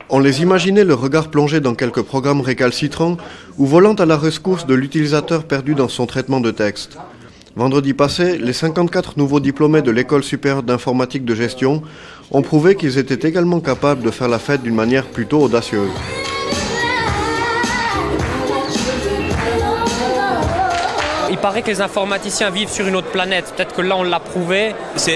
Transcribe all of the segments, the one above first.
On les imaginait le regard plongé dans quelques programmes récalcitrants ou volant à la rescousse de l'utilisateur perdu dans son traitement de texte. Vendredi passé, les 54 nouveaux diplômés de l'École supérieure d'informatique de gestion ont prouvé qu'ils étaient également capables de faire la fête d'une manière plutôt audacieuse. Il paraît que les informaticiens vivent sur une autre planète. Peut-être que là, on l'a prouvé.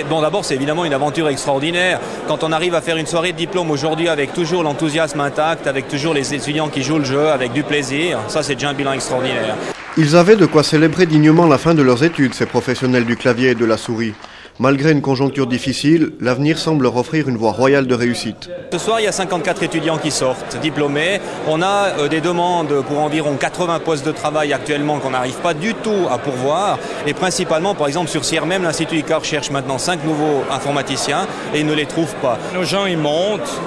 Bon, d'abord, c'est évidemment une aventure extraordinaire. Quand on arrive à faire une soirée de diplôme aujourd'hui avec toujours l'enthousiasme intact, avec toujours les étudiants qui jouent le jeu, avec du plaisir, ça, c'est déjà un bilan extraordinaire. Ils avaient de quoi célébrer dignement la fin de leurs études, ces professionnels du clavier et de la souris. Malgré une conjoncture difficile, l'avenir semble leur offrir une voie royale de réussite. Ce soir, il y a 54 étudiants qui sortent, diplômés. On a des demandes pour environ 80 postes de travail actuellement qu'on n'arrive pas du tout à pourvoir. Et principalement, par exemple, sur Sierre même, l'Institut ICAR cherche maintenant 5 nouveaux informaticiens et ils ne les trouvent pas. Nos gens, ils montent.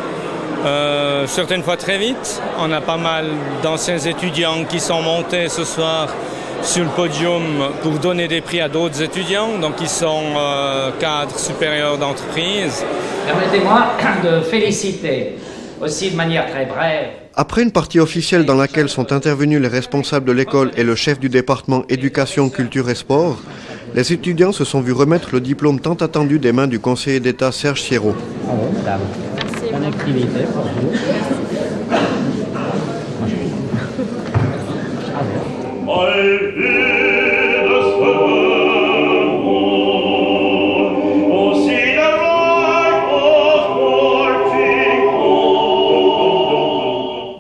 Certaines fois très vite. On a pas mal d'anciens étudiants qui sont montés ce soir sur le podium pour donner des prix à d'autres étudiants. Donc ils sont cadres supérieurs d'entreprise. Permettez-moi de féliciter aussi de manière très brève. Après une partie officielle dans laquelle sont intervenus les responsables de l'école et le chef du département éducation, culture et sport, les étudiants se sont vus remettre le diplôme tant attendu des mains du conseiller d'État Serge Sierot. Bravo, madame. Bonne activité pour vous.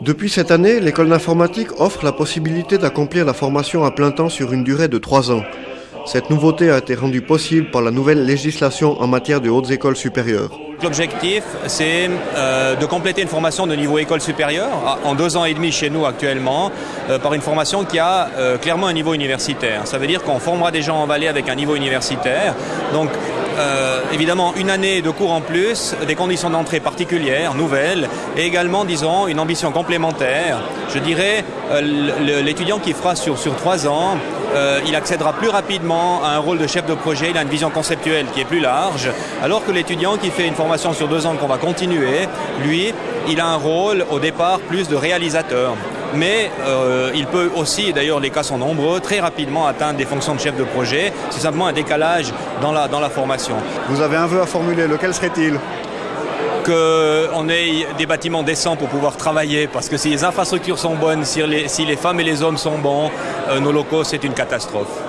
Depuis cette année, l'école d'informatique offre la possibilité d'accomplir la formation à plein temps sur une durée de 3 ans. Cette nouveauté a été rendue possible par la nouvelle législation en matière de hautes écoles supérieures. L'objectif, c'est de compléter une formation de niveau école supérieure, en 2 ans et demi chez nous actuellement, par une formation qui a clairement un niveau universitaire. Ça veut dire qu'on formera des gens en Valais avec un niveau universitaire. Donc, évidemment, une année de cours en plus, des conditions d'entrée particulières, nouvelles, et également, disons, une ambition complémentaire. Je dirais, l'étudiant qui fera sur 3 ans, il accédera plus rapidement à un rôle de chef de projet, il a une vision conceptuelle qui est plus large, alors que l'étudiant qui fait une formation sur 2 ans qu'on va continuer, lui, il a un rôle au départ plus de réalisateur. Mais il peut aussi, et d'ailleurs les cas sont nombreux, très rapidement atteindre des fonctions de chef de projet. C'est simplement un décalage dans la formation. Vous avez un vœu à formuler, lequel serait-il ? Qu'on ait des bâtiments décents pour pouvoir travailler, parce que si les infrastructures sont bonnes, si les femmes et les hommes sont bons, nos locaux, c'est une catastrophe.